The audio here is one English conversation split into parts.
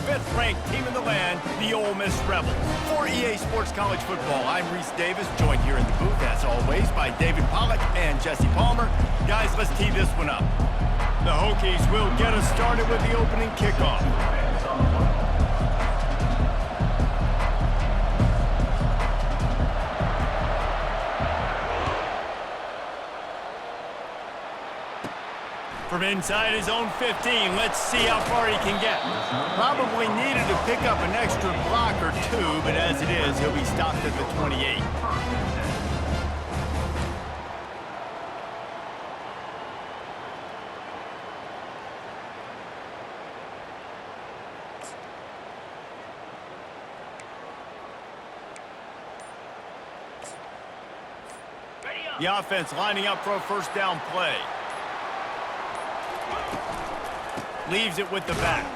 5th-ranked team in the land, the Ole Miss Rebels. For EA Sports College Football, I'm Reese Davis, joined here in the booth, as always, by David Pollack and Jesse Palmer. Guys, let's tee this one up. The Hokies will get us started with the opening kickoff. From inside his own 15, let's see how far he can get. Probably needed to pick up an extra block or two, but as it is, he'll be stopped at the 28. The offense lining up for a first down play. Leaves it with the back.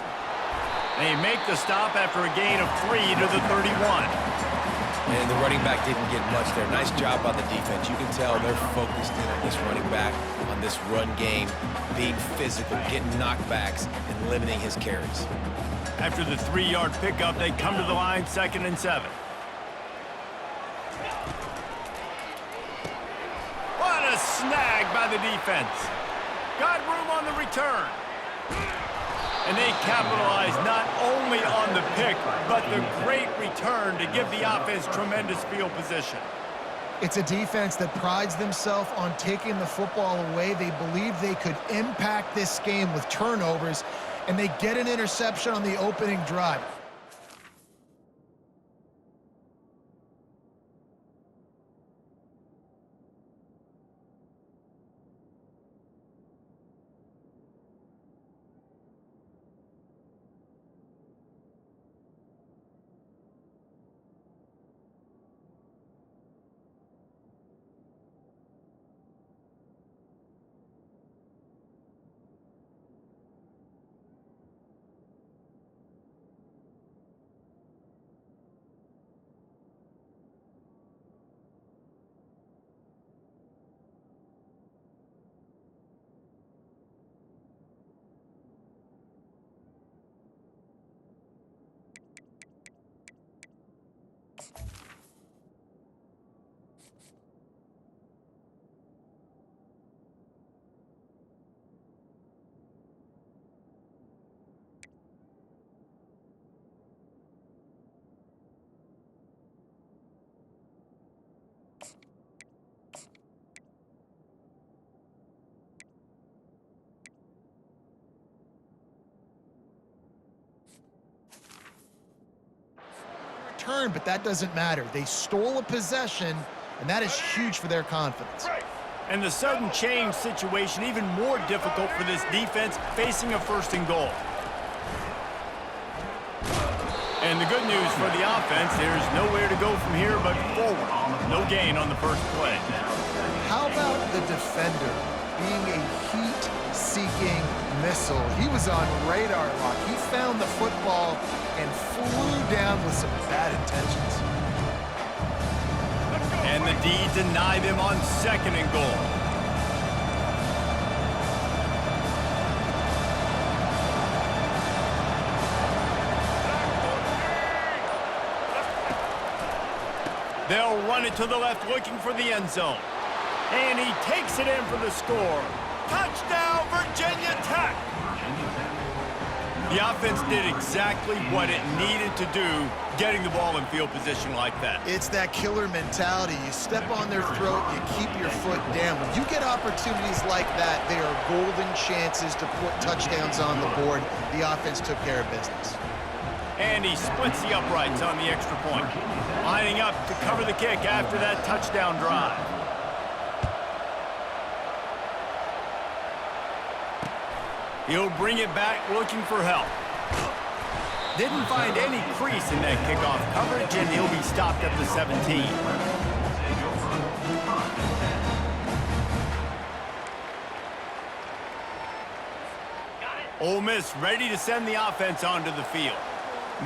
They make the stop after a gain of 3 to the 31. And the running back didn't get much there. Nice job on the defense. You can tell they're focused in on this running back, on this run game, being physical, getting knockbacks, and limiting his carries. After the 3-yard pickup, they come to the line, 2nd and 7. What a snag by the defense. Got room on the return. And they capitalize not only on the pick, but the great return to give the offense tremendous field position. It's a defense that prides themselves on taking the football away. They believe they could impact this game with turnovers, and they get an interception on the opening drive. But that doesn't matter. They stole a possession, and that is huge for their confidence. And the sudden change situation even more difficult for this defense facing a 1st and goal. And the good news for the offense, there's nowhere to go from here but forward. No gain on the first play. How about the defender being a heat-seeking missile? He was on radar lock. He found the football and flew down with some bad intentions. And the D deny them on 2nd and goal. They'll run it to the left, looking for the end zone. And he takes it in for the score. Touchdown, Virginia Tech! The offense did exactly what it needed to do, getting the ball in field position like that. It's that killer mentality. You step on their throat, you keep your foot down. When you get opportunities like that, they are golden chances to put touchdowns on the board. The offense took care of business. And he splits the uprights on the extra point. Lining up to cover the kick after that touchdown drive. He'll bring it back looking for help. Didn't find any crease in that kickoff coverage, and he'll be stopped at the 17. Ole Miss ready to send the offense onto the field.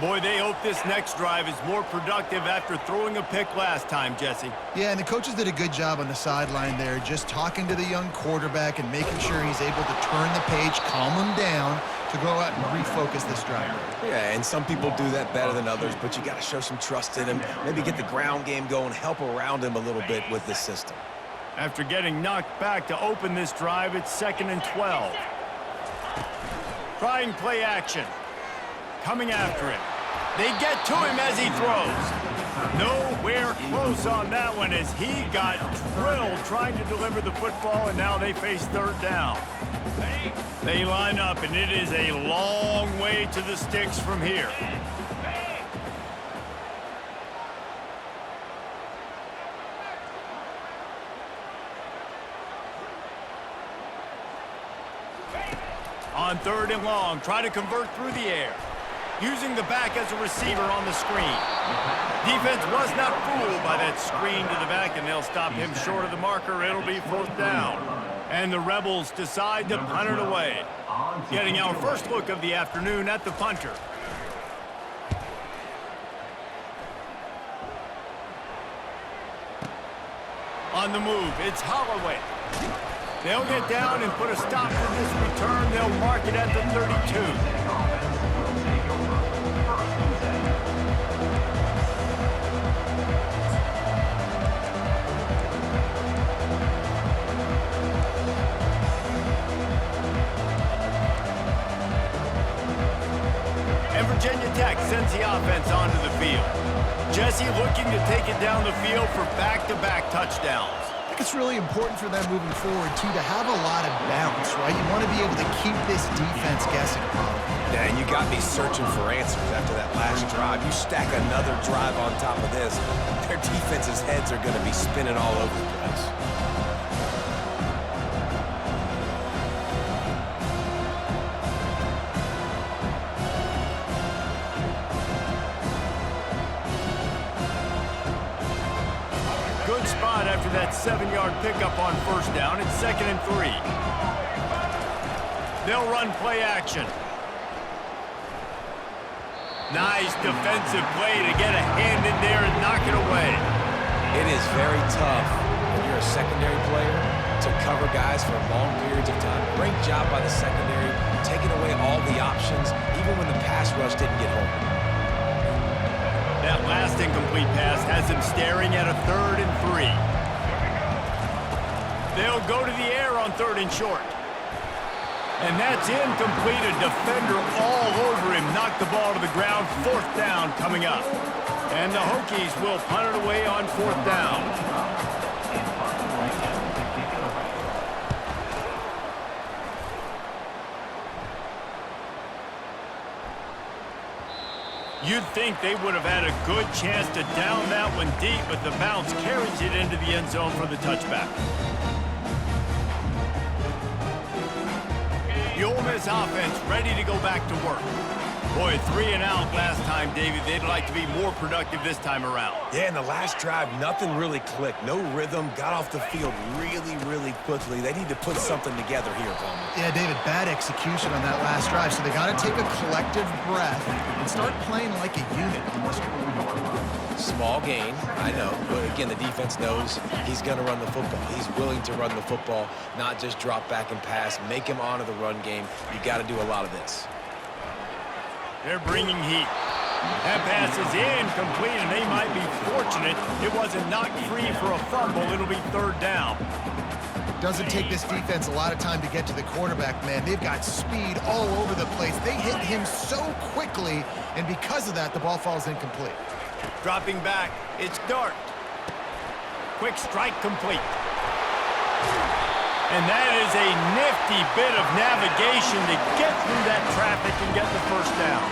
Boy, they hope this next drive is more productive after throwing a pick last time, Jesse. Yeah, and the coaches did a good job on the sideline there, just talking to the young quarterback and making sure he's able to turn the page, calm him down, to go out and refocus this drive. Yeah, and some people do that better than others, but you got to show some trust in him. Maybe get the ground game going, help around him a little bit with this system. After getting knocked back to open this drive, it's 2nd and 12. Trying play action. Coming after him. They get to him as he throws. Nowhere close on that one as he got drilled trying to deliver the football, and now they face 3rd down. They line up, and it is a long way to the sticks from here. On 3rd and long, try to convert through the air. Using the back as a receiver on the screen. Defense was not fooled by that screen to the back, and they'll stop him short of the marker. It'll be 4th down. And the Rebels decide to punt it away. Getting our first look of the afternoon at the punter. On the move, it's Holloway. They'll get down and put a stop to this return. They'll mark it at the 32. And Virginia Tech sends the offense onto the field. Jesse looking to take it down the field for back-to-back touchdowns. I think it's really important for them moving forward, too, to have a lot of bounce, right? You want to be able to keep this defense guessing. Yeah, and you got me searching for answers after that last drive. You stack another drive on top of this, their defense's heads are going to be spinning all over the place. Good spot after that 7-yard pickup on 1st down. It's 2nd and 3. They'll run play action. Nice defensive play to get a hand in there and knock it away. It is very tough when you're a secondary player to cover guys for long periods of time. Great job by the secondary, taking away all the options, even when the pass rush didn't get home. That last incomplete pass has him staring at a 3rd and 3. They'll go to the air on 3rd and short. And that's incomplete. A defender all over him. Knocked the ball to the ground. 4th down coming up. And the Hokies will punt it away on 4th down. You'd think they would have had a good chance to down that one deep, but the bounce carries it into the end zone for the touchback. The Ole Miss offense ready to go back to work. Boy, 3 and out last time, David. They'd like to be more productive this time around. Yeah, in the last drive, nothing really clicked. No rhythm, got off the field really, really quickly. They need to put something together here, Palmer. Yeah, David, bad execution on that last drive, so they got to take a collective breath and start playing like a unit on this one. Small gain, I know, but again, the defense knows he's going to run the football. He's willing to run the football, not just drop back and pass, make him honor the run game. You got to do a lot of this. They're bringing heat. That pass is incomplete, and they might be fortunate it wasn't knocked free for a fumble. It'll be 3rd down. Doesn't take this defense a lot of time to get to the quarterback, man. They've got speed all over the place. They hit him so quickly, and because of that, the ball falls incomplete. Dropping back, it's Dart. Quick strike complete. And that is a nifty bit of navigation to get through that traffic and get the 1st down.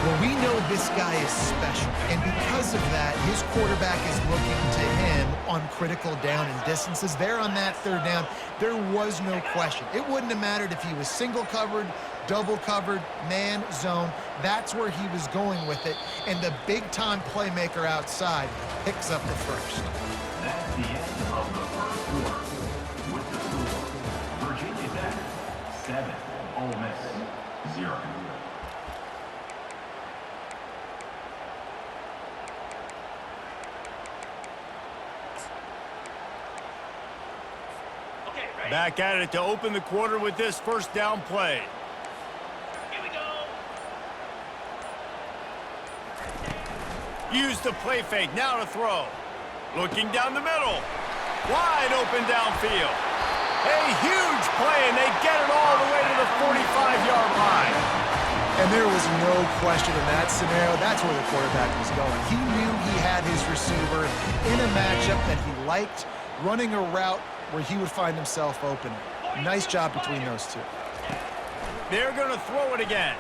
Well, we know this guy is special, and because of that, his quarterback is looking to him on critical down and distances. There on that 3rd down, there was no question. It wouldn't have mattered if he was single covered, double covered, man, zone. That's where he was going with it, and the big-time playmaker outside picks up the 1st. That's the end of the 1st quarter. With the score, Virginia Tech 7, Ole Miss 0. Back at it to open the quarter with this 1st down play. Use the play fake, now to throw. Looking down the middle. Wide open downfield. A huge play, and they get it all the way to the 45-yard line. And there was no question in that scenario. That's where the quarterback was going. He knew he had his receiver in a matchup that he liked, running a route where he would find himself open. Nice job between those two. They're going to throw it again.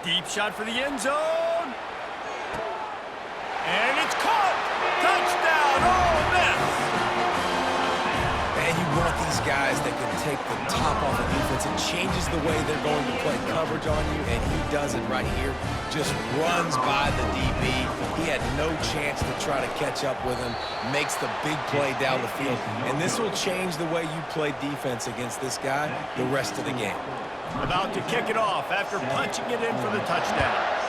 Deep shot for the end zone. And it's caught. Touchdown, Ole Miss. And you want these guys that can take the top off the defense. It changes the way they're going to play coverage on you, and he does it right here. Just runs by the DB. He had no chance to try to catch up with him. Makes the big play down the field. And this will change the way you play defense against this guy the rest of the game. About to kick it off after punching it in for the touchdown.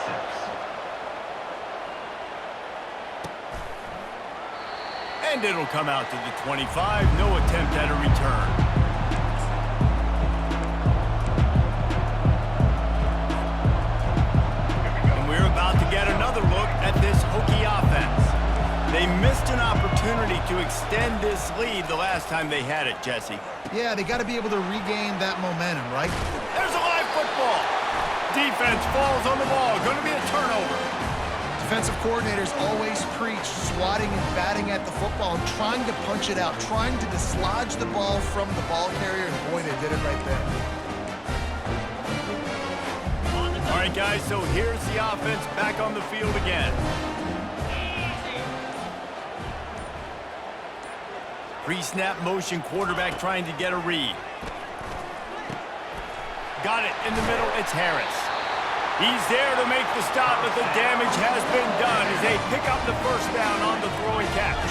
And it'll come out to the 25. No attempt at a return. And we're about to get another look at this Hokie offense. They missed an opportunity to extend this lead the last time they had it, Jesse. Yeah, they got to be able to regain that momentum, right? There's a live football. Defense falls on the ball. Going to be a turnover. Defensive coordinators always preach swatting and batting at the football and trying to punch it out, trying to dislodge the ball from the ball carrier, and boy, they did it right there. All right, guys, so here's the offense back on the field again. Pre-snap motion, quarterback trying to get a read. Got it in the middle, it's Harris. He's there to make the stop, but the damage has been done as they pick up the first down on the throwing catch.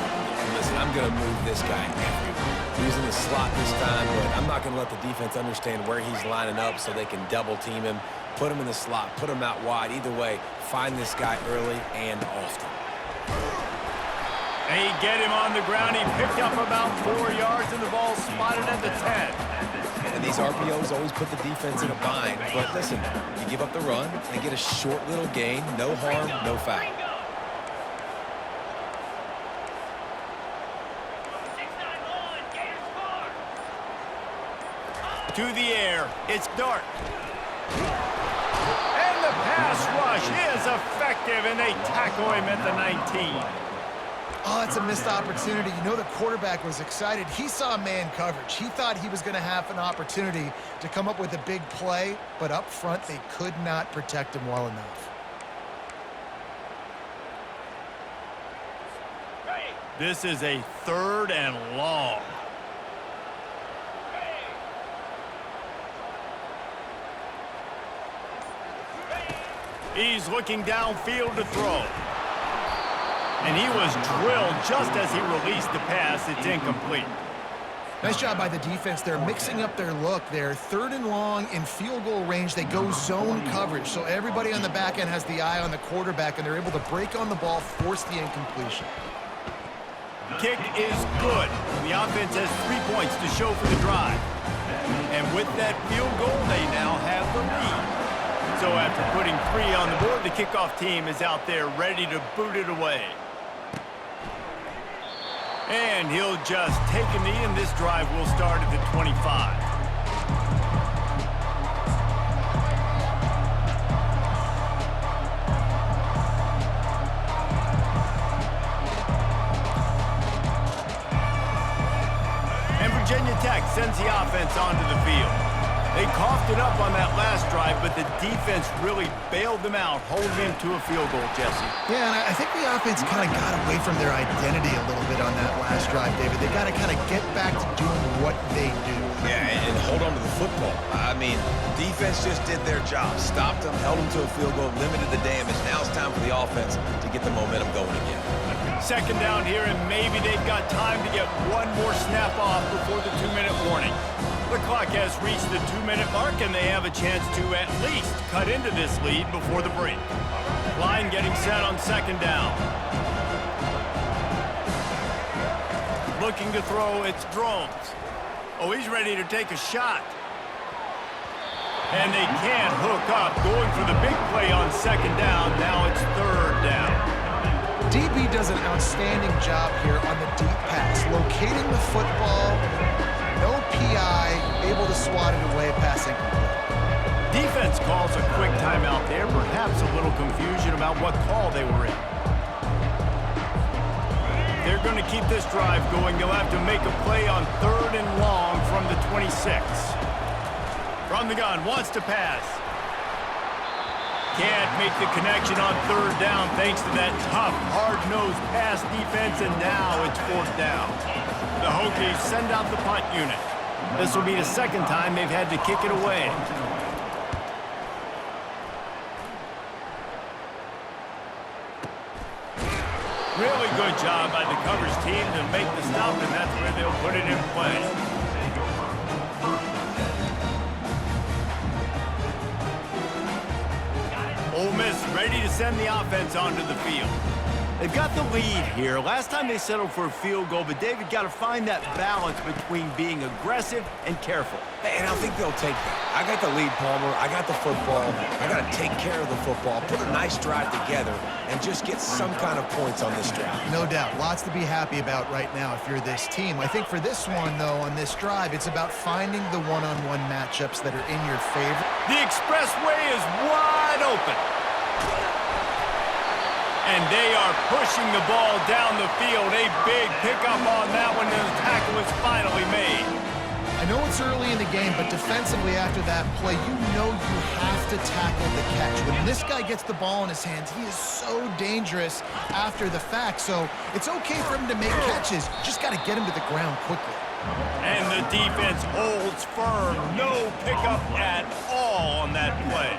And listen, I'm going to move this guy everywhere. He was in the slot this time, but I'm not going to let the defense understand where he's lining up so they can double team him, put him in the slot, put him out wide. Either way, find this guy early and often. They get him on the ground. He picked up about 4 yards, and the ball spotted at the 10. And these RPOs always put the defense in a bind. But listen, you give up the run and get a short little gain. No harm, no foul. To the air, it's Dart. And the pass rush is effective, and they tackle him at the 19. Oh, it's a missed opportunity. You know the quarterback was excited. He saw man coverage. He thought he was going to have an opportunity to come up with a big play, but up front they could not protect him well enough. This is a 3rd and long. He's looking downfield to throw. And he was drilled just as he released the pass. It's incomplete. Nice job by the defense. They're mixing up their look. They're 3rd and long in field goal range. They go zone coverage. So everybody on the back end has the eye on the quarterback, and they're able to break on the ball, force the incompletion. Kick is good. The offense has 3 points to show for the drive. And with that field goal, they now have the lead. So after putting 3 on the board, the kickoff team is out there ready to boot it away. And he'll just take a knee, and this drive will start at the 25. And Virginia Tech sends the offense onto the field. They coughed it up on that last drive, but the defense really bailed them out, holding them to a field goal, Jesse. Yeah, and I think the offense kind of got away from their identity a little bit on that last drive, David. They got to kind of get back to doing what they do. Yeah, and hold on to the football. I mean, defense just did their job. Stopped them, held them to a field goal, limited the damage. Now it's time for the offense to get the momentum going again. 2nd down here, and maybe they've got time to get one more snap off before the 2-minute warning. The clock has reached the 2-minute mark, and they have a chance to at least cut into this lead before the break. Line getting set on 2nd down. Looking to throw, it's Drones. Oh, he's ready to take a shot. And they can't hook up. Going for the big play on second down. Now it's third down. DB does an outstanding job here on the deep pass, locating the football, no PI, able to swat it away, passing complete. Defense calls a quick timeout there, perhaps a little confusion about what call they were in. They're going to keep this drive going. They'll have to make a play on third and long from the 26. From the gun, wants to pass. Can't make the connection on third down thanks to that tough, hard-nosed pass defense, and now it's fourth down. The Hokies send out the punt unit. This will be the second time they've had to kick it away. Really good job by the coverage team to make the stop, and that's where they'll put it in play. Ole Miss ready to send the offense onto the field. They've got the lead here. Last time they settled for a field goal, but David got to find that balance between being aggressive and careful. And I think they'll take that. I got the lead, Palmer. I got the football. I got to take care of the football, put a nice drive together, and just get some kind of points on this drive. No doubt. Lots to be happy about right now if you're this team. I think for this one, though, on this drive, it's about finding the one-on-one matchups that are in your favor. The expressway is wide open. And they are pushing the ball down the field. A big pickup on that one, and the tackle is finally made. I know it's early in the game, but defensively after that play, you know you have to tackle the catch. When this guy gets the ball in his hands, he is so dangerous after the fact. So it's okay for him to make catches. You just got to get him to the ground quickly. And the defense holds firm. No pickup at all on that play.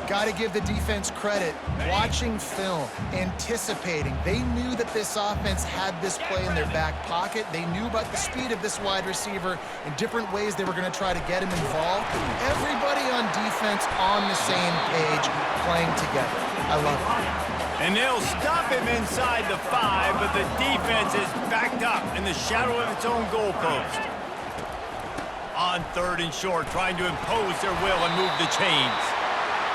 Got to give the defense credit. Watching film, anticipating. They knew that this offense had this play in their back pocket. They knew about the speed of this wide receiver and different ways they were going to try to get him involved. Everybody on defense on the same page, playing together. I love it. And they'll stop him inside the 5, but the defense is backed up in the shadow of its own goalpost. On third and short, trying to impose their will and move the chains.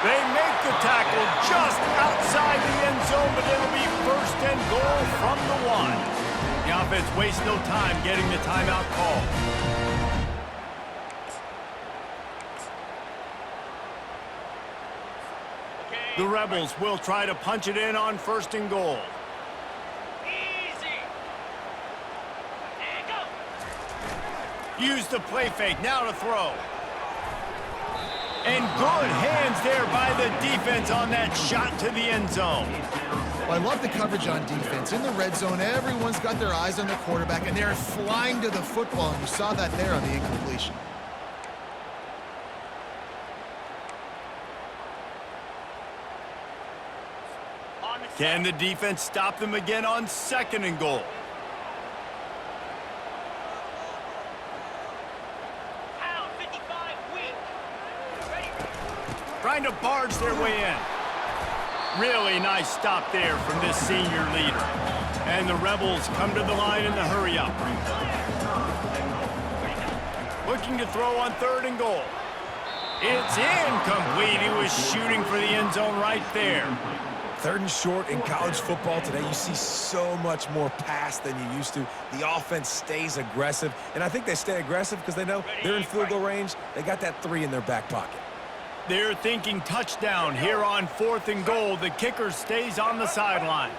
They make the tackle just outside the end zone, but it'll be first and goal from the 1. The offense wastes no time getting the timeout call. The Rebels will try to punch it in on first and goal. Use the play fake, now to throw. And good hands there by the defense on that shot to the end zone. Well, I love the coverage on defense. In the red zone, everyone's got their eyes on the quarterback, and they're flying to the football, and you saw that there on the incompletion. Can the defense stop them again on second and goal? Trying to barge their way in. Really nice stop there from this senior leader. And the Rebels come to the line in the hurry up. Looking to throw on third and goal. It's incomplete. He was shooting for the end zone right there. Third and short in college football today, you see so much more pass than you used to. The offense stays aggressive, and I think they stay aggressive because they know they're in field goal range. They got that 3 in their back pocket. They're thinking touchdown here on fourth and goal. The kicker stays on the sideline.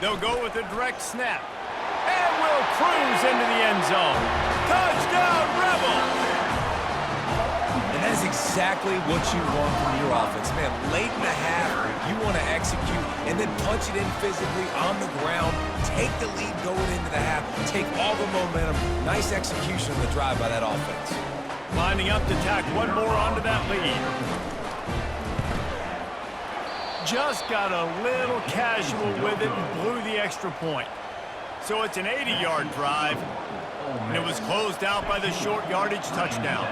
They'll go with a direct snap. And will cruise into the end zone. Touchdown, Rebels! And that is exactly what you want from your offense. Man, late in the half, you want to execute and then punch it in physically on the ground. Take the lead going into the half. Take all the momentum. Nice execution of the drive by that offense. Lining up to tack one more onto that lead. Just got a little casual with it and blew the extra point. So it's an 80-yard drive, and it was closed out by the short yardage touchdown.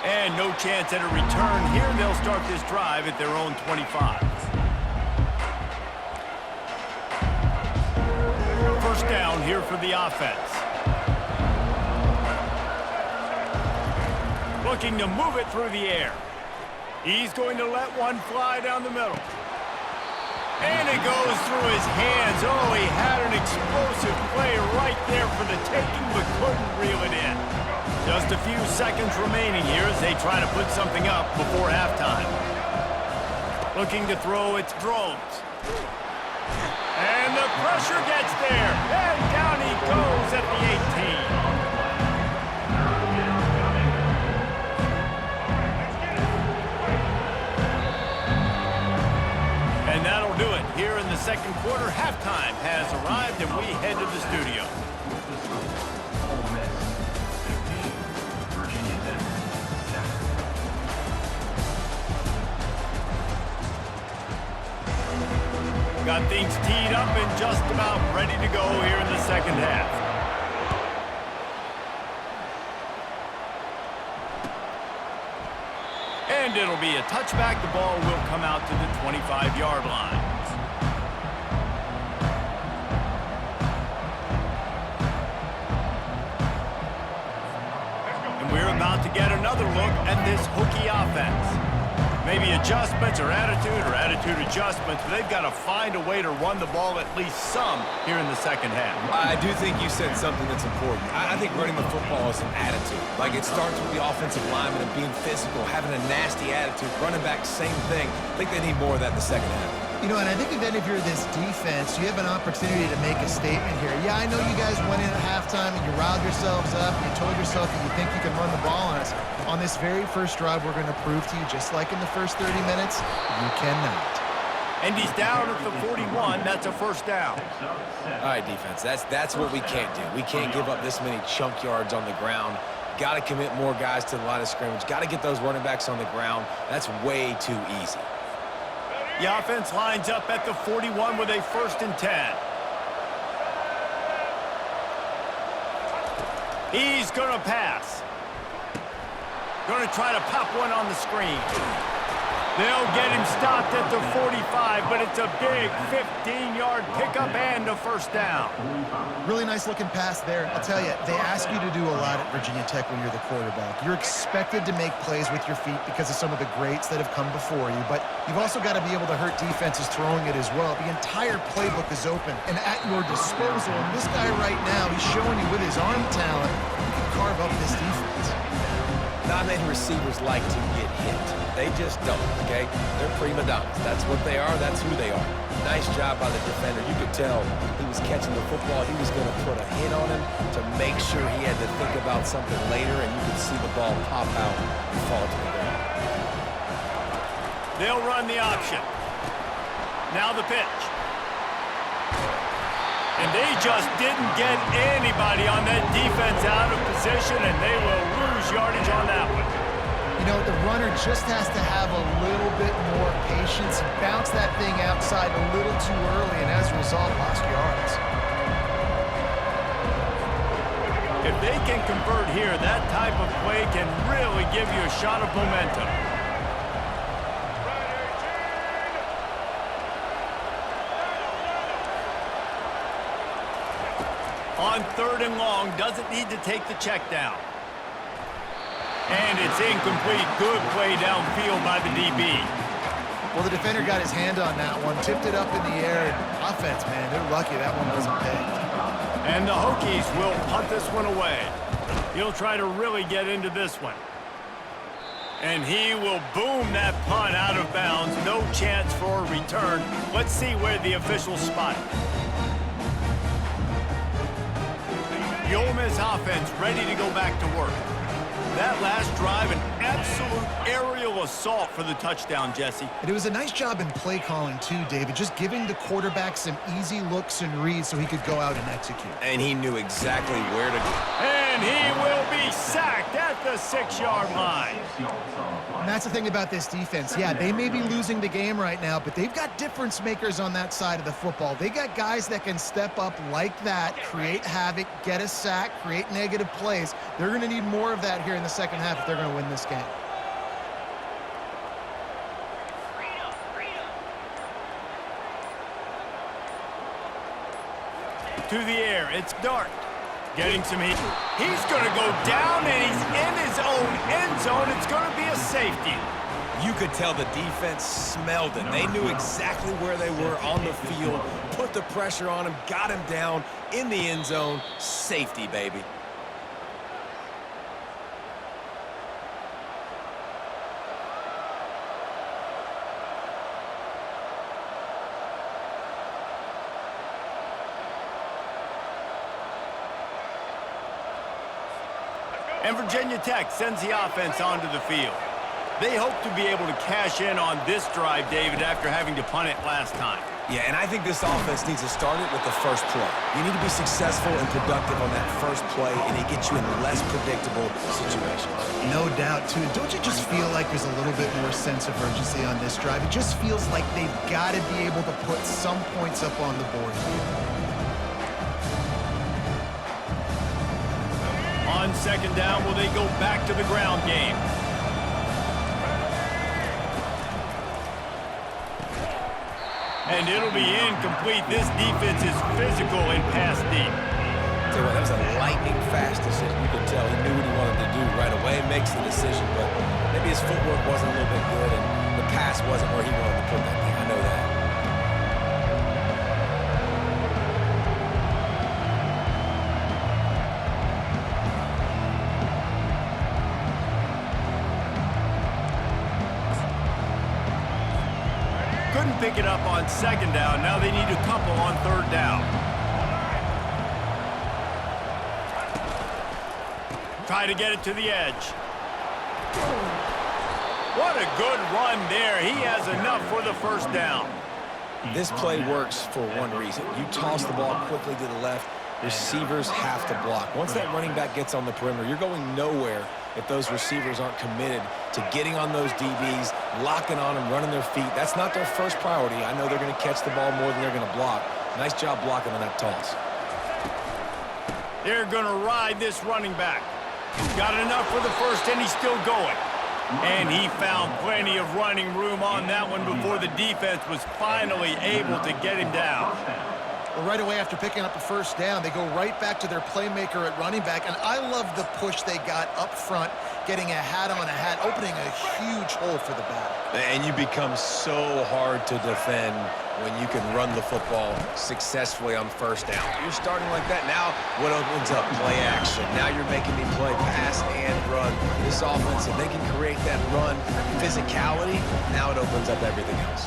And no chance at a return here. They'll start this drive at their own 25. first down here for the offense. Looking to move it through the air. He's going to let one fly down the middle. And it goes through his hands. Oh, he had an explosive play right there for the taking, but couldn't reel it in. Just a few seconds remaining here as they try to put something up before halftime. Looking to throw, it's drones. And the pressure gets there. And down he goes at the 18. And that'll do it. Here in the second quarter, halftime has arrived, and we head to the studio. OleMiss 15, Virginia Tech 7. Got things teed up and just about ready to go here in the second half. And it'll be a touchback. The ball will come out to the 25-yard line. And we're about to get another look at this Hokie offense. Maybe adjustments or attitude adjustments, but they've got to find a way to run the ball at least some here in the second half. I do think you said something that's important. I think running the football is an attitude. Like, it starts with the offensive lineman and being physical, having a nasty attitude. Running back, same thing. I think they need more of that in the second half. You know, and I think then if you're this defense, you have an opportunity to make a statement here. Yeah, I know you guys went in at halftime and you riled yourselves up and you told yourself that you think you can run the ball on us. On this very first drive, we're going to prove to you, just like in the first 30 minutes, you cannot. And he's down at the 41. That's a first down. All right, defense, that's what we can't do. We can't give up this many chunk yards on the ground. Got to commit more guys to the line of scrimmage. Got to get those running backs on the ground. That's way too easy. The offense lines up at the 41 with a 1st and 10. He's going to pass. Going to try to pop one on the screen. They'll get him stopped at the 45, but it's a big 15-yard pickup and a first down. Really nice looking pass there. I'll tell you, they ask you to do a lot at Virginia Tech when you're the quarterback. You're expected to make plays with your feet because of some of the greats that have come before you, but you've also got to be able to hurt defenses throwing it as well. The entire playbook is open and at your disposal, and this guy right now, he's showing you with his arm talent, he can carve up this defense. Not many receivers like to get hit. They just don't, okay? They're prima donnas. That's what they are. That's who they are. Nice job by the defender. You could tell he was catching the football. He was going to put a hit on him to make sure he had to think about something later, and you could see the ball pop out and fall to the ground. They'll run the option. Now the pitch. And they just didn't get anybody on that defense out of position, and they will lose yardage on that one. You know, the runner just has to have a little bit more patience. Bounce that thing outside a little too early, and as a result, lost yards. If they can convert here, that type of play can really give you a shot of momentum. On 3rd and long, doesn't need to take the check down. And it's incomplete. Good play downfield by the DB. Well, the defender got his hand on that one, tipped it up in the air. Offense, man, they're lucky that one wasn't picked. And the Hokies will punt this one away. He'll try to really get into this one. And he will boom that punt out of bounds. No chance for a return. Let's see where the officials spot it. The Ole Miss offense ready to go back to work. That last drive, an absolute aerial assault for the touchdown, Jesse. And it was a nice job in play calling too, David, just giving the quarterback some easy looks and reads so he could go out and execute. And he knew exactly where to go. And he will be sacked at the 6-yard line. And that's the thing about this defense. Yeah, they may be losing the game right now, but they've got difference makers on that side of the football. They got guys that can step up like that, create havoc, get a sack, create negative plays. They're going to need more of that here in the second half if they're going to win this game. to the air. It's Dart. Getting some heat. He's going to go down, and he's in his own end zone. It's going to be a safety. You could tell the defense smelled it. They knew exactly where they were on the field, put the pressure on him, got him down in the end zone. Safety, baby. And Virginia Tech sends the offense onto the field. They hope to be able to cash in on this drive, David, after having to punt it last time. Yeah, and I think this offense needs to start it with the first play. You need to be successful and productive on that first play, and it gets you in less predictable situations. No doubt, too. Don't you just feel like there's a little bit more sense of urgency on this drive? It just feels like they've got to be able to put some points up on the board here. On second down, will they go back to the ground game? And it'll be incomplete. This defense is physical and pass deep. Tell you what, that was a lightning-fast decision. You could tell he knew what he wanted to do right away. Makes the decision, but maybe his footwork wasn't a little bit good, and the pass wasn't where he wanted to put that thing. I know that. Couldn't pick it up on second down. Now they need a couple on third down. Try to get it to the edge. What a good run there. He has enough for the first down. This play works for one reason. You toss the ball quickly to the left. Receivers have to block. Once that running back gets on the perimeter, you're going nowhere if those receivers aren't committed to getting on those DBs, locking on them, running their feet. That's not their first priority. I know they're going to catch the ball more than they're going to block. Nice job blocking on that toss. They're going to ride this running back. Got enough for the first, and he's still going. And he found plenty of running room on that one before the defense was finally able to get him down. Well, right away after picking up a first down, they go right back to their playmaker at running back. And I love the push they got up front, getting a hat on a hat, opening a huge hole for the back. And you become so hard to defend when you can run the football successfully on first down. You're starting like that. Now what opens up? Play action. Now you're making me play pass and run. This offense, if they can create that run physicality, now it opens up everything else.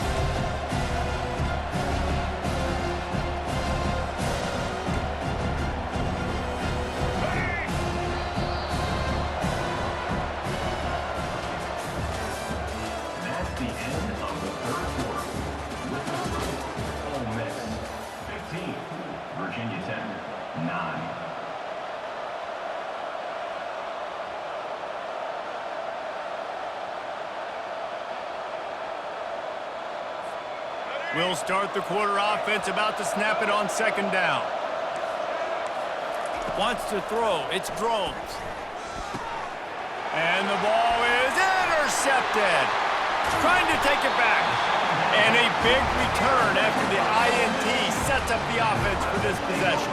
That's the end of the third quarter. With the score, Ole Miss 15, Virginia Tech 9. We'll start the quarter offense, about to snap it on second down. Wants to throw. It's Drones. And the ball is intercepted. Trying to take it back. And a big return after the INT sets up the offense for this possession.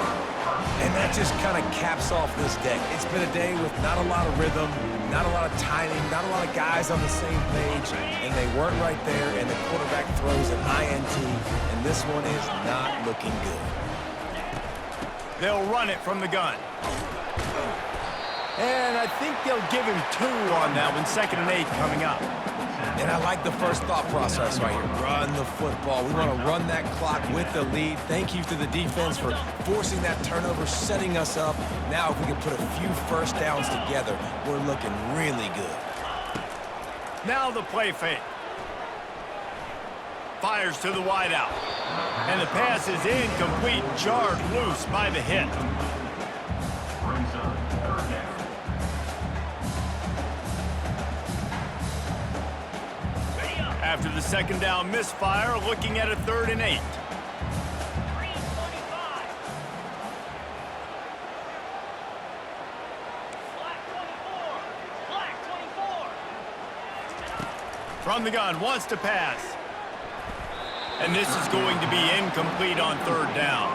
And that just kind of caps off this day. It's been a day with not a lot of rhythm, not a lot of timing, not a lot of guys on the same page, and they weren't right there, and the quarterback throws an INT, and this one is not looking good. They'll run it from the gun. And I think they'll give him 2 on that one. 2nd and 8 coming up. And I like the first thought process right here. Run the football. We want to run that clock with the lead. Thank you to the defense for forcing that turnover, setting us up. Now if we can put a few first downs together, we're looking really good. Now the play fake. Fires to the wideout. And the pass is incomplete, jarred loose by the hit. Brings up third down. After the second down misfire, looking at a 3rd and 8. From the gun, wants to pass. And this is going to be incomplete on 3rd down.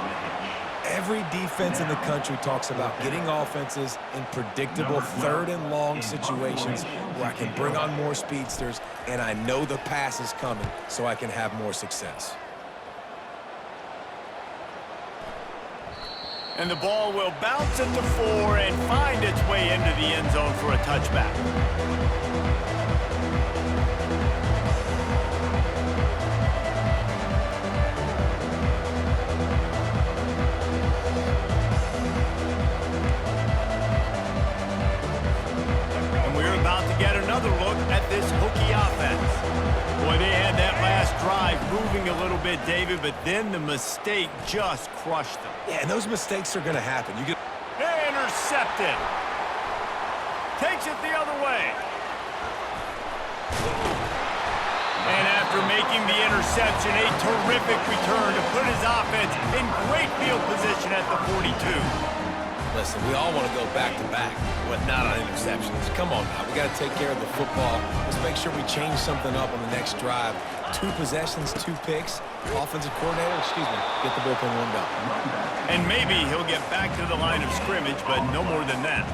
Every defense in the country talks about getting offenses in predictable third and long situations where I can bring on more speedsters and I know the pass is coming so I can have more success. And the ball will bounce at the 4 and find its way into the end zone for a touchback. And we're about to get another look at this hooky offense. Boy, they had that last drive moving a little bit, David, but then the mistake just crushed them. Yeah, and those mistakes are going to happen. Intercepted. Takes it the other way. And after making the interception, a terrific return to put his offense in great field position at the 42. Listen, we all want to go back-to-back, but not on interceptions. Come on now. We got to take care of the football. Let's make sure we change something up on the next drive. 2 possessions, 2 picks. Offensive coordinator, get the bullpen warmed up. And maybe he'll get back to the line of scrimmage, but no more than that.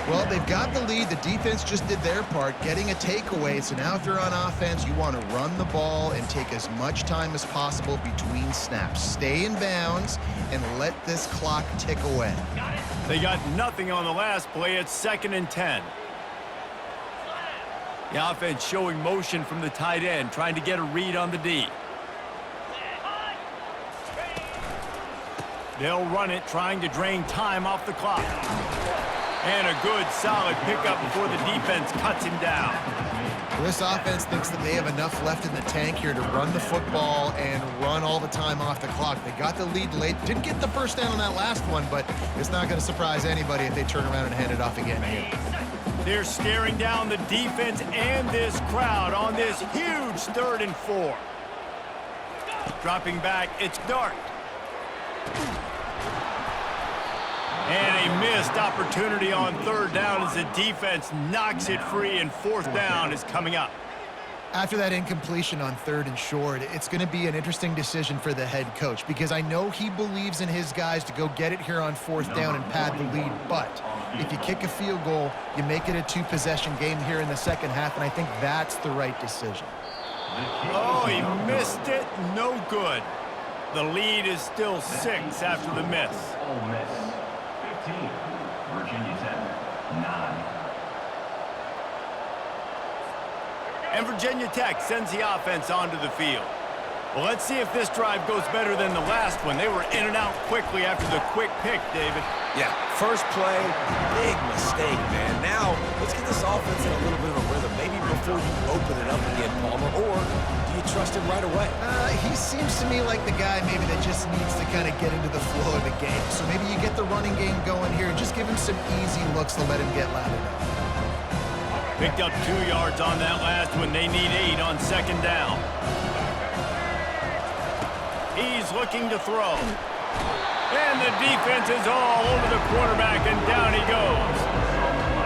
Well, they've got the lead. The defense just did their part, getting a takeaway. So now if you're on offense, you want to run the ball and take as much time as possible between snaps. Stay in bounds and let this clock tick away. They got nothing on the last play. It's 2nd and 10. The offense showing motion from the tight end, trying to get a read on the D. They'll run it, trying to drain time off the clock. And a good, solid pickup before the defense cuts him down. This offense thinks that they have enough left in the tank here to run the football and run all the time off the clock. They got the lead late. Didn't get the first down on that last one, but it's not going to surprise anybody if they turn around and hand it off again here. They're staring down the defense and this crowd on this huge 3rd and 4. Dropping back, it's Dart. And a missed opportunity on 3rd down as the defense knocks it free, and 4th down is coming up. After that incompletion on 3rd and short, it's going to be an interesting decision for the head coach because I know he believes in his guys to go get it here on 4th down and pad the lead, but if you kick a field goal, you make it a 2-possession game here in the second half, and I think that's the right decision. Oh, he missed it. No good. The lead is still 6 after the miss. OleMiss 15, Virginia Tech 9. And Virginia Tech sends the offense onto the field. Well, let's see if this drive goes better than the last one. They were in and out quickly after the quick pick, David. Yeah, first play, big mistake, man. Now, let's get this offense in a little bit of a rhythm. Maybe before you open it up again, Palmer, or do you trust him right away? He seems to me like the guy maybe that just needs to kind of get into the flow of the game. So maybe you get the running game going here and just give him some easy looks to let him get lathered up. Picked up 2 yards on that last one. They need 8 on 2nd down. He's looking to throw. And the defense is all over the quarterback, and down he goes.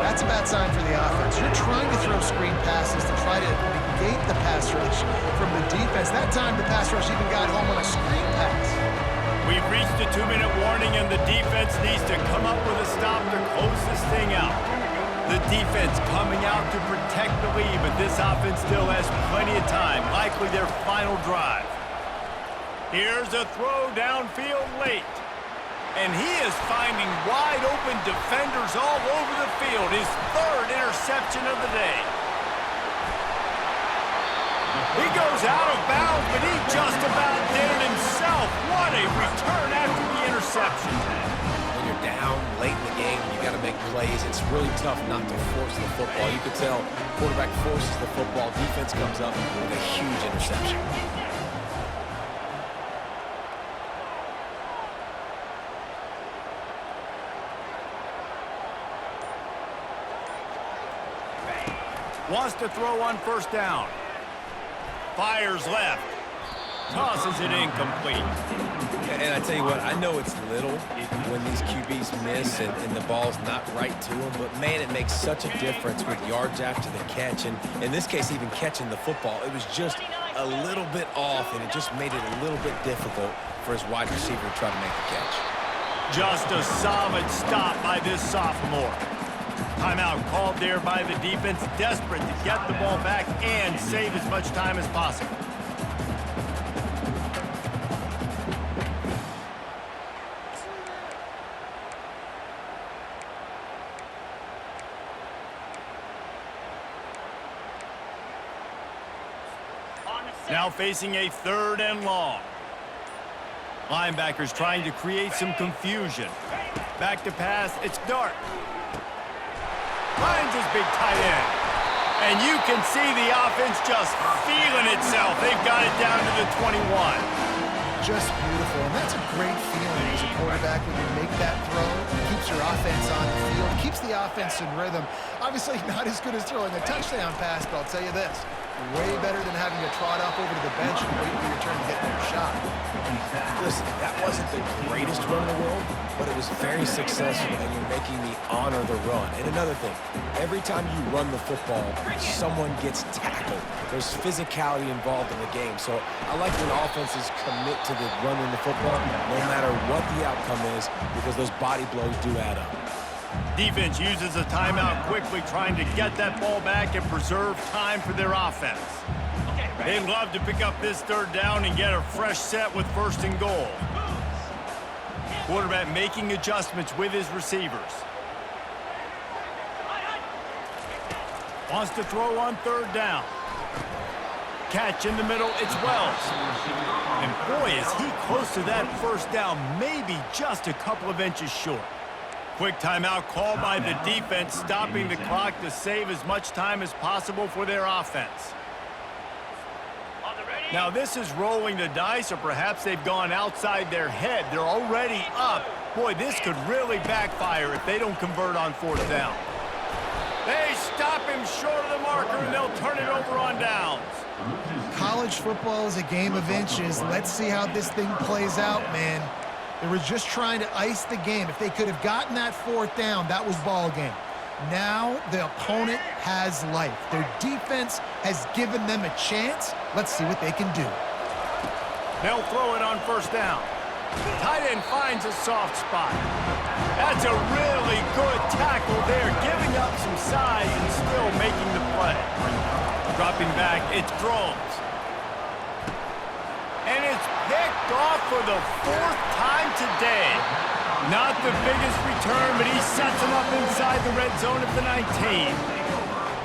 That's a bad sign for the offense. You're trying to throw screen passes to try to negate the pass rush from the defense. That time, the pass rush even got home on a screen pass. We've reached the 2-minute warning, and the defense needs to come up with a stop to close this thing out. The defense coming out to protect the lead, but this offense still has plenty of time, likely their final drive. Here's a throw downfield late. And he is finding wide-open defenders all over the field. His 3rd interception of the day. He goes out of bounds, but he just about did it himself. What a return after the interception. When you're down late in the game, you got to make plays. It's really tough not to force the football. You could tell quarterback forces the football. Defense comes up with a huge interception. Wants to throw on 1st down. Fires left. Tosses it incomplete. And I tell you what, I know it's little when these QBs miss and the ball's not right to them, but man, it makes such a difference with yards after the catch. And in this case, even catching the football, it was just a little bit off, and it just made it a little bit difficult for his wide receiver to try to make the catch. Just a solid stop by this sophomore. Timeout called there by the defense, desperate to get the ball back and save as much time as possible. Now facing a 3rd and long. Linebackers trying to create some confusion. Back to pass, it's Dart. Finds his big tight end. And you can see the offense just feeling itself. They've got it down to the 21. Just beautiful, and that's a great feeling as a quarterback when you make that throw. It keeps your offense on the field, keeps the offense in rhythm. Obviously not as good as throwing a touchdown pass, but I'll tell you this, way better than having to trot off over to the bench and wait for your turn to get their shot. Listen, that wasn't the greatest run in the world, but it was very successful, and you're making me honor the run. And another thing, every time you run the football, someone gets tackled. There's physicality involved in the game. So I like when offenses commit to the running the football, no matter what the outcome is, because those body blows do add up. Defense uses a timeout quickly, trying to get that ball back and preserve time for their offense. They'd love to pick up this 3rd down and get a fresh set with 1st and goal. Quarterback making adjustments with his receivers. Wants to throw on 3rd down. Catch in the middle, it's Wells. And boy, is he close to that 1st down, maybe just a couple of inches short. Quick timeout called by the defense, stopping the clock to save as much time as possible for their offense. Now this is rolling the dice, or perhaps they've gone outside their head. They're already up. Boy, this could really backfire if they don't convert on 4th down. They stop him short of the marker, and they'll turn it over on downs. College football is a game of inches. Let's see how this thing plays out, man. They were just trying to ice the game. If they could have gotten that 4th down, that was ball game. Now the opponent has life. Their defense has given them a chance. Let's see what they can do. They'll throw it on 1st down. Tight end finds a soft spot. That's a really good tackle there, giving up some size and still making the play. Dropping back, it's Drones. And it's picked off for the 4th time today. Not the biggest return, but he sets him up inside the red zone at the 19.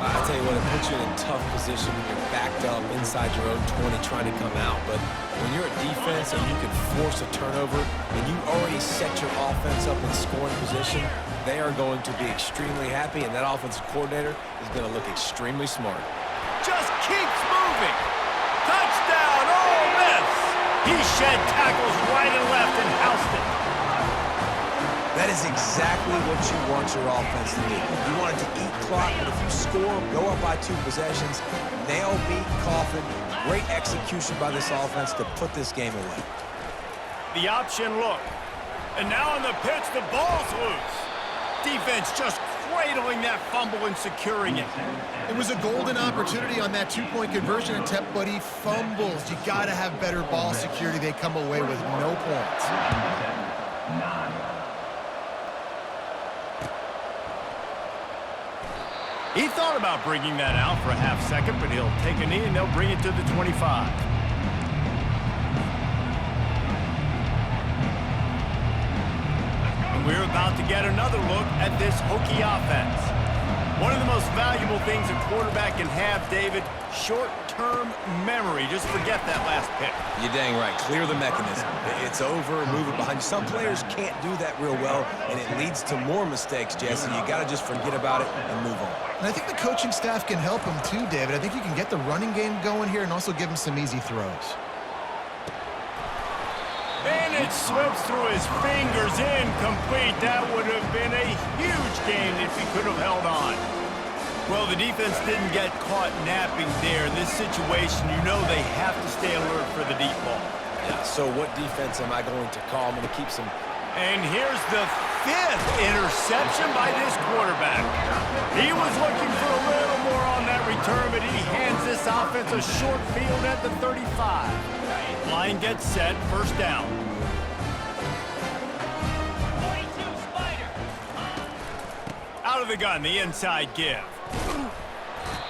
I tell you what, it puts you in a tough position when you're backed up inside your own 20 trying to come out. But when you're a defense and you can force a turnover and you already set your offense up in scoring position, they are going to be extremely happy, and that offensive coordinator is going to look extremely smart. Just keeps moving. Touchdown, Ole Miss. He shed tackles right and left and housed it. That is exactly what you want your offense to do. You want it to eat clock, but if you score, go up by 2 possessions, nail beat Coffin. Great execution by this offense to put this game away. The option look. And now on the pitch, the ball's loose. Defense just cradling that fumble and securing it. It was a golden opportunity on that 2-point conversion attempt, but he fumbles. You got to have better ball security. They come away with no points. He thought about bringing that out for a half second, but he'll take a knee and they'll bring it to the 25. And we're about to get another look at this Hokie offense. One of the most valuable things a quarterback can have, David, short-term memory. Just forget that last pick. You're dang right. Clear the mechanism. It's over, move it behind you. Some players can't do that real well, and it leads to more mistakes, Jesse. You got to just forget about it and move on. And I think the coaching staff can help him too, David. I think you can get the running game going here and also give him some easy throws. And it slips through his fingers, incomplete. That would have been a huge game if he could have held on. Well, the defense didn't get caught napping there. In this situation, you know they have to stay alert for the deep ball. Yeah, so what defense am I going to call? I'm going to keep some... And here's the 5th interception by this quarterback. He was looking for a little more on that return, but he hands this offense a short field at the 35. Line gets set, 1st down. Out of the gun, the inside give.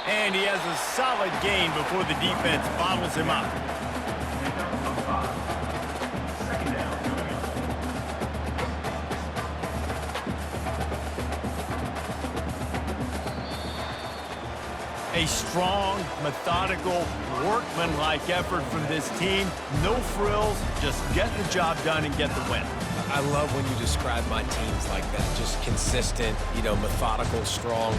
And he has a solid gain before the defense bottles him up. Pickup of 5. Second down coming up. A strong, methodical, workmanlike effort from this team. No frills, just get the job done and get the win. I love when you describe my teams like that. Just consistent, methodical, strong.